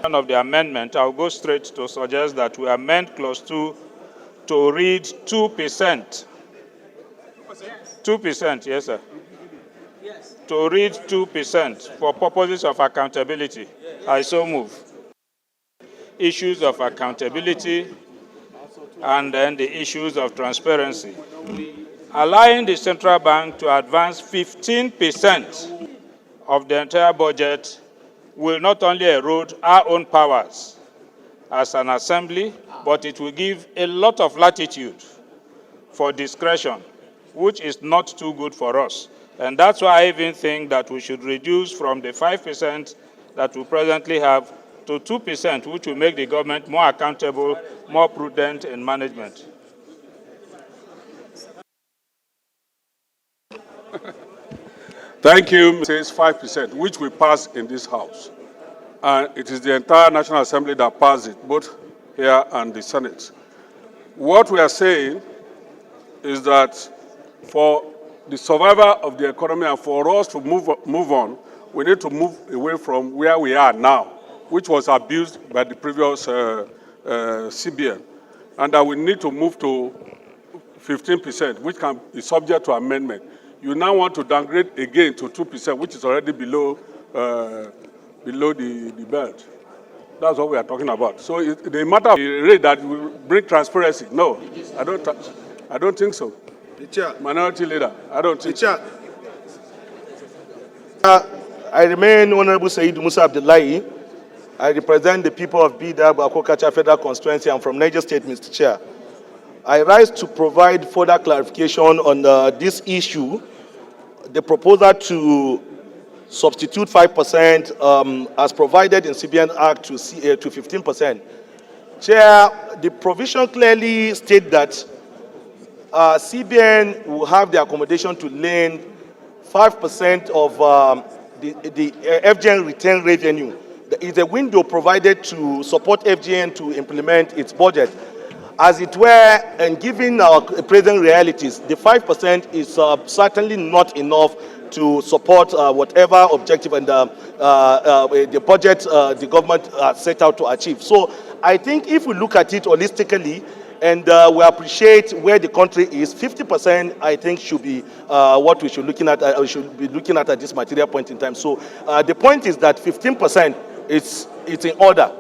Of the amendment, I'll go straight to suggest that we amend clause 2 to read 2%. 2%, yes, sir. Yes. To read 2% for purposes of accountability. I so move. Issues of accountability and then the issues of transparency. Allowing the central bank to advance 15% of the entire budget will not only erode our own powers as an assembly, but it will give a lot of latitude for discretion, which is not too good for us. And that's why I even think that we should reduce from the 5% that we presently have to 2%, which will make the government more accountable, more prudent in management. Thank you. It says 5%, which we passed in this House. And it is the entire National Assembly that passed it, both here and the Senate. What we are saying is that for the survival of the economy and for us to move on, we need to move away from where we are now, which was abused by the previous CBN, and that we need to move to 15%, which can be subject to amendment. You now want to downgrade again to 2%, which is already below the belt. That's what we are talking about. So the matter of the rate that will bring transparency, no, I don't think so. Minority leader, I don't think so. I remain Honorable Said Musa Abdullahi. I represent the people of Bida, Akokacha Federal Constituency. I'm from Niger State, Mr. Chair. I rise to provide further clarification on this issue, the proposal to substitute 5% as provided in CBN Act to 15%. Chair, the provision clearly states that CBN will have the accommodation to lend 5% of the FGN return revenue. There is a window provided to support FGN to implement its budget. As it were, and given our present realities, the 5% is certainly not enough to support whatever objective and the budget the government set out to achieve. So I think if we look at it holistically and we appreciate where the country is, 50% I think should be what we should be looking at this material point in time. So the point is that 15% it's in order.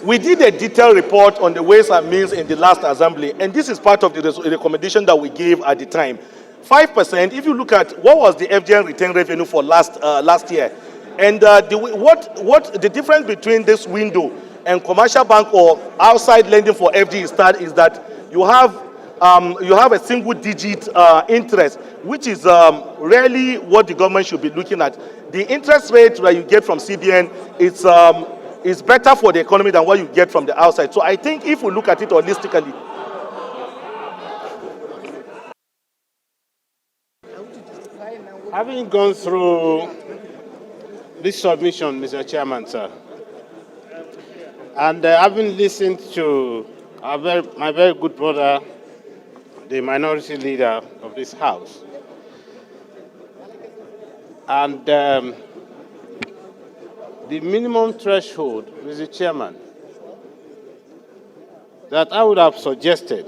We did a detailed report on the ways and means in the last assembly, and this is part of the recommendation that we gave at the time. 5%, if you look at what was the FGN return revenue for last year, and what the difference between this window and commercial bank or outside lending for FG is that you have a single digit interest, which is really what the government should be looking at. The interest rate that you get from CBN is better for the economy than what you get from the outside. So I think if we look at it holistically. Having gone through this submission, Mr. Chairman, sir, and having listened to my very good brother, the minority leader of this House, and the minimum threshold, Mr. Chairman, that I would have suggested,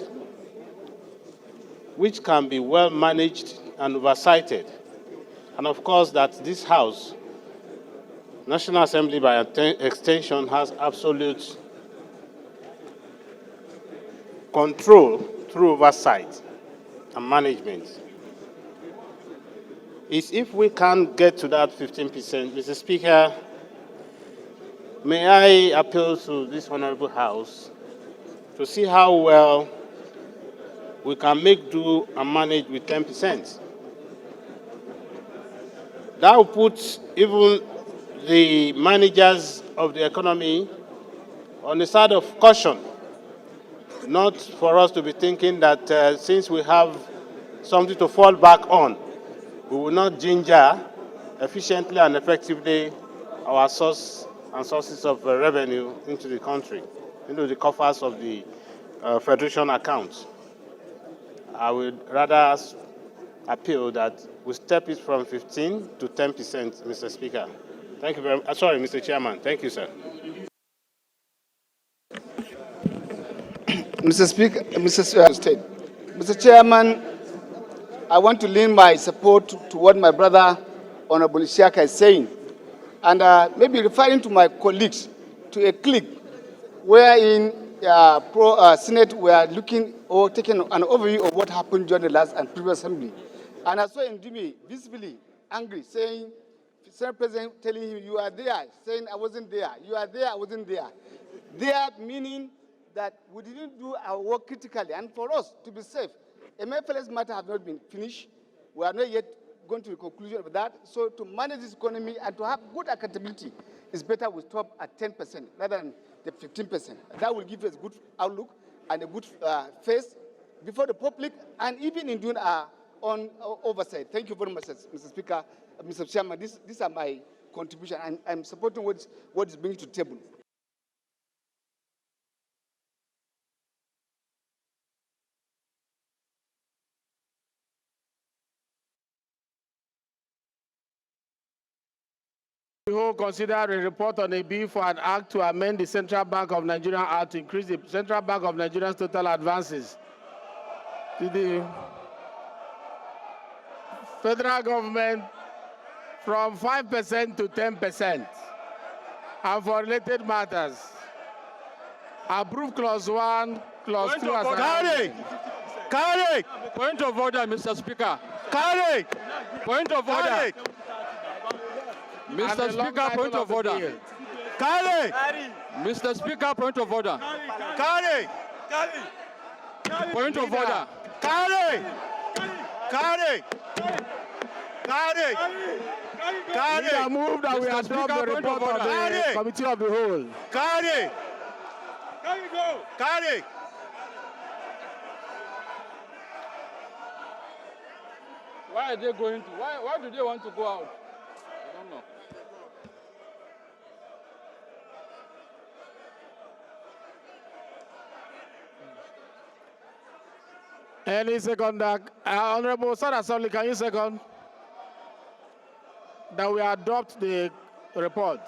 which can be well managed and oversighted, and of course that this House, National Assembly by extension, has absolute control through oversight and management, is if we can get to that 15%, Mr. Speaker, may I appeal to this Honorable House to see how well we can make do and manage with 10%. That will put even the managers of the economy on the side of caution, not for us to be thinking that since we have something to fall back on, we will not ginger efficiently and effectively our sources of revenue into the country, into the coffers of the Federation accounts. I would rather appeal that we step it from 15 to 10%, Mr. Speaker. Thank you very much. Sorry, Mr. Chairman. Thank you, sir. Mr. Speaker, Mr. Chairman, I want to lean my support to what my brother, Honorable Isiaka, is saying, and maybe referring to my colleagues, to a clique wherein Senate were looking or taking an overview of what happened during the last and previous assembly. And I saw Ndimi visibly angry, saying, Senate President telling him, you are there, saying I wasn't there. You are there, I wasn't there. There meaning that we didn't do our work critically. And for us to be safe, MFLS matter have not been finished. We are not yet going to the conclusion of that. So to manage this economy and to have good accountability, it's better we stop at 10% rather than the 15%. That will give us a good outlook and a good face before the public and even in doing our own oversight. Thank you very much, Mr. Speaker, Mr. Chairman. These are my contribution, and I'm supporting what is bringing to the table. Who consider a report on a bill for an act to amend the Central Bank of Nigeria Act to increase the Central Bank of Nigeria's total advances to the federal government from 5% to 10%, and for related matters. Approve clause 1, clause 2 as Carry! Point of order, Mr. Speaker. Carry! Point of order. Mr. Speaker, point of order. Carry! Mr. Speaker, point of order. Carry! Point of order. Carry! Carry! Carry! We are moved that we adopt the report of the Committee of the Whole. Carry! Carry! Why are they going to? Why do they want to go out? I don't know. Any second, Honorable Sir Assembly, can you second that we adopt the report?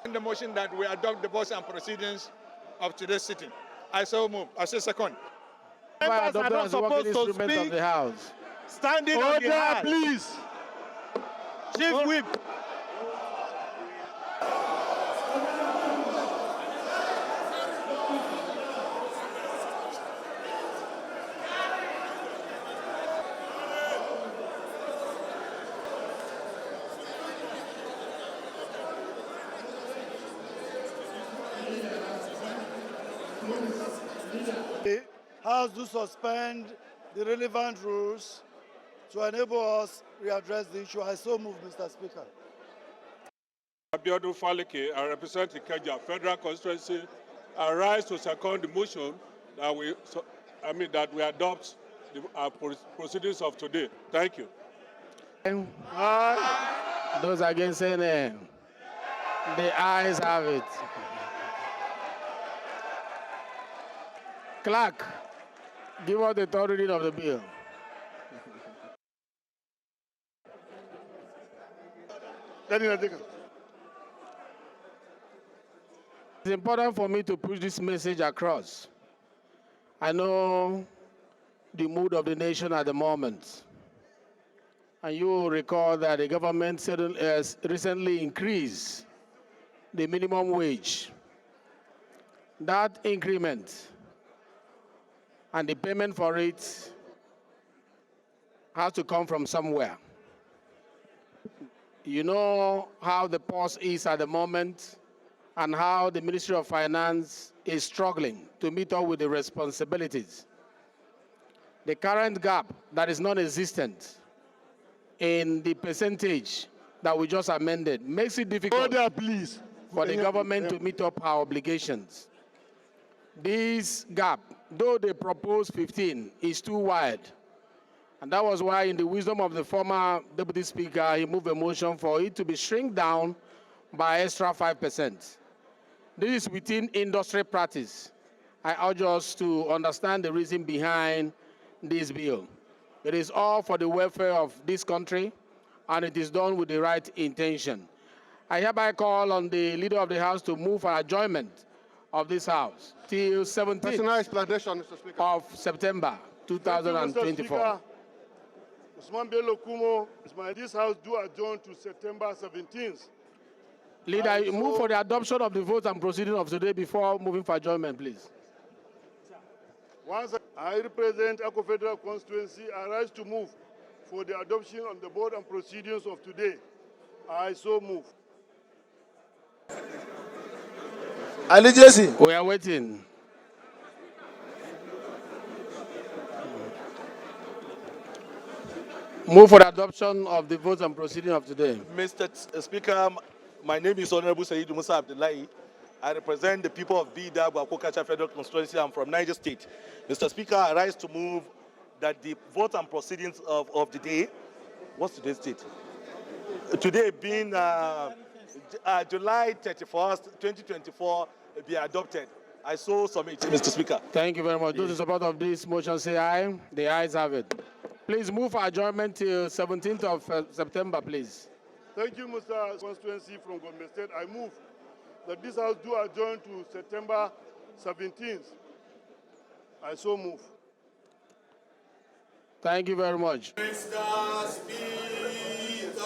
In the motion that we adopt the boss and proceedings of today's sitting. I so move. I say second. Members are not supposed to speak. Of the House. Standing on the House, please. Chief Whip. The House to suspend the relevant rules to enable us readdress the issue. I so move, Mr. Speaker. Abiodun Faleke, I represent Ikeja Federal Constituency. I rise to second the motion that we adopt the proceedings of today. Thank you. Those against saying the ayes have it. Clerk, give us the third reading of the bill. It's important for me to push this message across. I know the mood of the nation at the moment. And you will recall that the government has recently increased the minimum wage. That increment and the payment for it has to come from somewhere. You know how the pulse is at the moment and how the Ministry of Finance is struggling to meet up with the responsibilities. The current gap that is non-existent in the percentage that we just amended makes it difficult for the government to meet up our obligations. This gap, though they proposed 15, is too wide. And that was why, in the wisdom of the former Deputy Speaker, he moved a motion for it to be shrink down by extra 5%. This is within industry practice. I urge us to understand the reason behind this bill. It is all for the welfare of this country, and it is done with the right intention. I hereby call on the Leader of the House to move for adjournment of this House till 17th Personal explanation, Mr. Speaker. of September 2024. Usman Bello Kumo, this House do adjourn to September 17th. Leader, move for the adoption of the vote and proceeding of today before moving for adjournment, please. Once I represent Ako Federal Constituency, I rise to move for the adoption of the board and proceedings of today. I so move. Ali Jesse. We are waiting. Move for the adoption of the vote and proceeding of today. Mr. Speaker, my name is Honorable Sayyid Musa Abdullahi. I represent the people of Bida, Bwakokacha Federal Constituency. I'm from Niger State. Mr. Speaker, I rise to move that the vote and proceedings of the day, what's today's date? Today being July 31st, 2024, be adopted. I so submit, Mr. Speaker. Thank you very much. Those in support of this motion say aye. The ayes have it. Please move for adjournment till 17th of September, please. Thank you, Mr. Constituency from Gombe State. I move that this House do adjourn to September 17th. I so move. Thank you very much. Mr. Speaker.